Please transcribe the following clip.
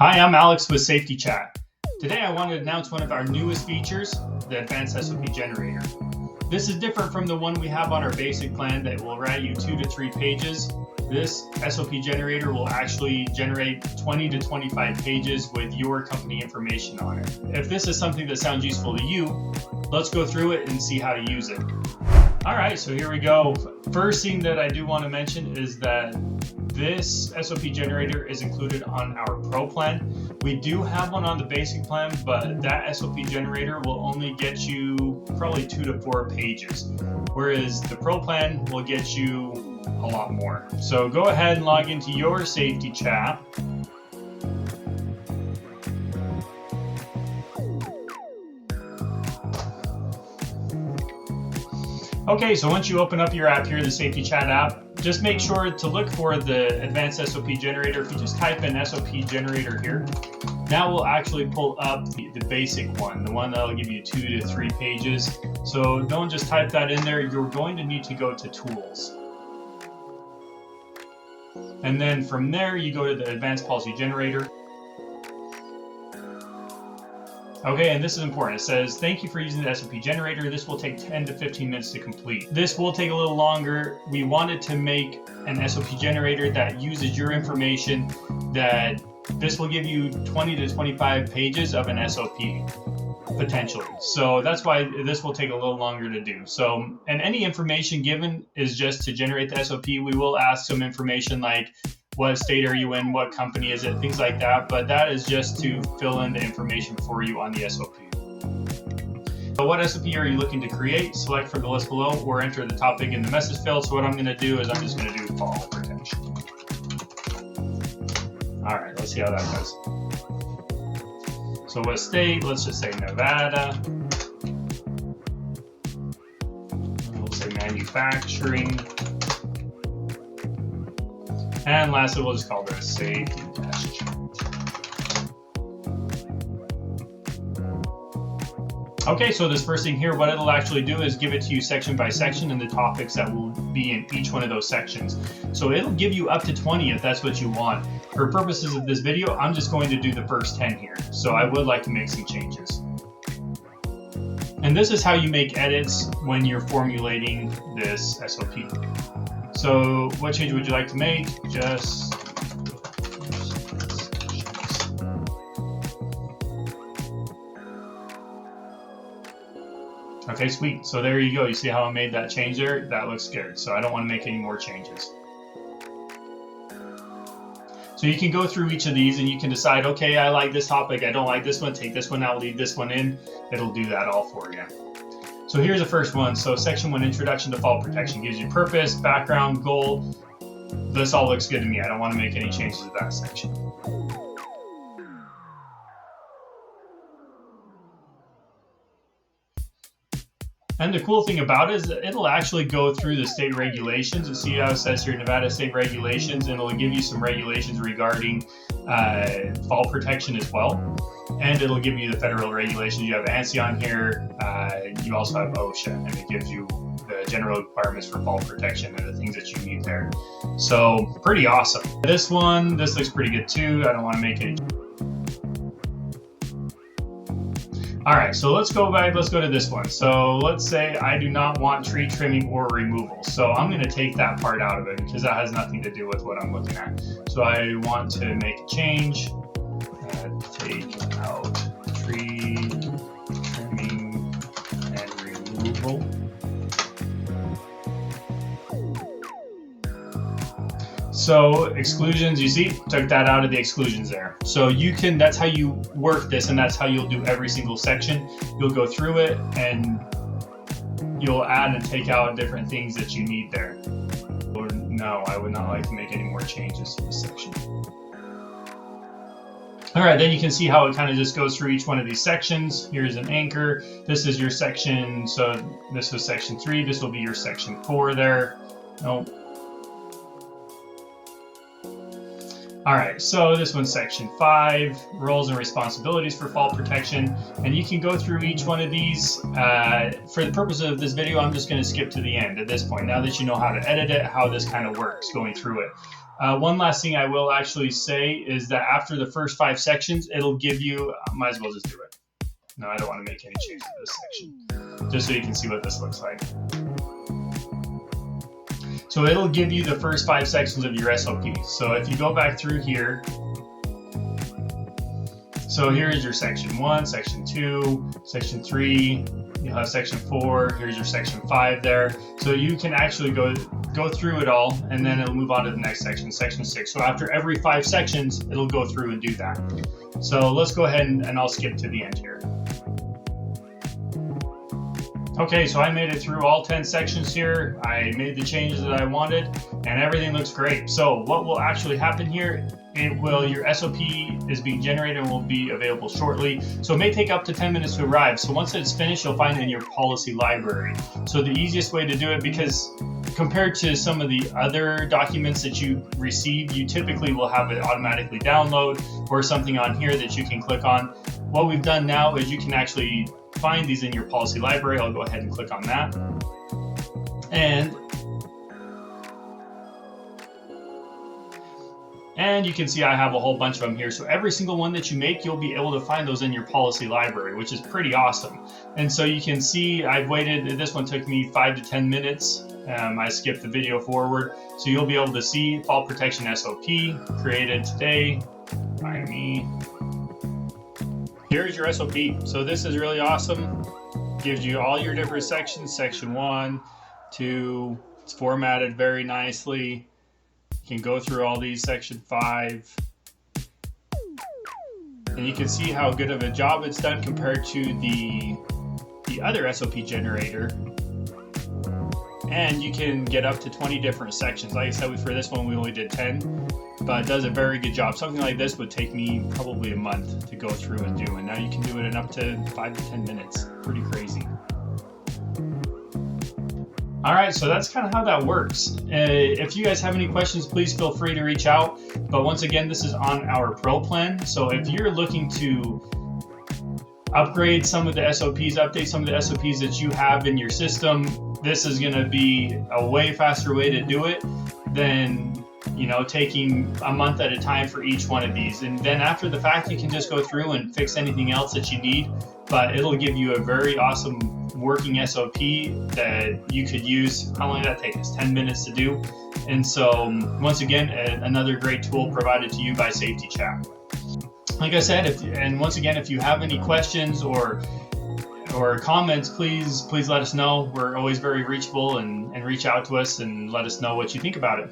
Hi, I'm Alex with Safety Chat. Today I want to announce one of our newest features, the Advanced SOP Generator. This is different from the one we have on our basic plan that will write you 2 to 3 pages. This SOP Generator will actually generate 20 to 25 pages with your company information on it. If this is something that sounds useful to you, let's go through it and see how to use it. All right, so here we go. First thing that I do want to mention is that this SOP generator is included on our Pro plan. We do have one on the basic plan, but that SOP generator will only get you probably 2 to 4 pages, whereas the Pro plan will get you a lot more. So go ahead and log into your Safety Chat. Okay, so once you open up your app here, the Safety Chat app, just make sure to look for the Advanced SOP Generator. If you just type in SOP Generator here, that will actually pull up the basic one, the one that will give you 2 to 3 pages. So don't just type that in there. You're going to need to go to Tools. And then from there, you go to the Advanced Policy Generator. Okay, and this is important. It says, thank you for using the SOP generator. This will take 10 to 15 minutes to complete. This will take a little longer. We wanted to make an SOP generator that uses your information, that this will give you 20 to 25 pages of an SOP, potentially. So that's why this will take a little longer to do. So, and any information given is just to generate the SOP. We will ask some information like, what state are you in, what company is it, things like that, but that is just to fill in the information for you on the SOP. So what SOP are you looking to create? Select from the list below or enter the topic in the message field. So what I'm going to do is I'm just going to do fall protection. All right, let's see how that goes. So what state? Let's just say Nevada. We'll say manufacturing. And lastly, we'll just call this safety test. Okay, so this first thing here, what it'll actually do is give it to you section by section and the topics that will be in each one of those sections. So it'll give you up to 20 if that's what you want. For purposes of this video, I'm just going to do the first 10 here. So I would like to make some changes. And this is how you make edits when you're formulating this SOP. So what change would you like to make? Just okay, sweet. So there you go. You see how I made that change there? That looks good. So I don't want to make any more changes. So you can go through each of these and you can decide, okay, I like this topic. I don't like this one. Take this one out, leave this one in. It'll do that all for you. So here's the first one. So section 1, Introduction to Fall Protection, gives you purpose, background, goal. This all looks good to me. I don't want to make any changes to that section. And the cool thing about it is that it'll actually go through the state regulations. You see how it says here, Nevada state regulations, and it'll give you some regulations regarding fall protection as well. And it'll give you the federal regulations. You have ANSI on here. You also have OSHA, and it gives you the general requirements for fall protection and the things that you need there. So pretty awesome. This looks pretty good too. I don't want to make any. All right, so let's go back. Let's go to this one. So let's say I do not want tree trimming or removal. So I'm going to take that part out of it because that has nothing to do with what I'm looking at. So I want to make a change. Take out tree trimming and removal. So exclusions, you see, took that out of the exclusions there. So you can, that's how you work this, and that's how you'll do every single section. You'll go through it and you'll add and take out different things that you need there. No, I would not like to make any more changes to this section. All right, then you can see how it kind of just goes through each one of these sections. Here's an anchor. This is your section. So this was section 3. This will be your section 4 there. Nope. All right, so this one's section 5, roles and responsibilities for fall protection. And you can go through each one of these. For the purpose of this video, I'm just gonna skip to the end at this point. Now that you know how to edit it, how this kind of works, going through it. One last thing I will actually say is that after the first 5 sections, it'll give you, might as well just do it. No, I don't want to make any changes to this section, just so you can see what this looks like. So it'll give you the first 5 sections of your SOP. So if you go back through here, so here is your section 1, section 2, section 3, you'll have section 4, here's your section 5 there. So you can actually go through it all, and then it'll move on to the next section, section 6. So after every 5 sections, it'll go through and do that. So let's go ahead and I'll skip to the end here. Okay, so I made it through all 10 sections here. I made the changes that I wanted, and everything looks great. So what will actually happen here, your SOP is being generated and will be available shortly. So it may take up to 10 minutes to arrive. So once it's finished, you'll find it in your policy library. So the easiest way to do it, because compared to some of the other documents that you receive, you typically will have it automatically download or something on here that you can click on. What we've done now is you can actually find these in your policy library. I'll go ahead and click on that. And you can see I have a whole bunch of them here. So every single one that you make, you'll be able to find those in your policy library, which is pretty awesome. And so you can see I've waited, this one took me 5 to 10 minutes. I skipped the video forward. So you'll be able to see Fall Protection SOP created today by me. Here's your SOP. So this is really awesome. Gives you all your different sections, section 1, 2, it's formatted very nicely. You can go through all these, section 5. And you can see how good of a job it's done compared to the other SOP generator. And you can get up to 20 different sections. Like I said, for this one we only did 10, but it does a very good job. Something like this would take me probably a month to go through and do, and now you can do it in up to 5 to 10 minutes. Pretty crazy. All right, so that's kind of how that works. If you guys have any questions, please feel free to reach out. But once again, this is on our Pro plan. So if you're looking to upgrade some of the SOPs, update some of the SOPs that you have in your system, this is going to be a way faster way to do it than taking a month at a time for each one of these. And then after the fact, you can just go through and fix anything else that you need, but it'll give you a very awesome working SOP that you could use. How long did that take us? 10 minutes to do. And so once again, another great tool provided to you by Safety Chat. Like I said, if you have any questions or comments, please let us know. We're always very reachable, and reach out to us and let us know what you think about it.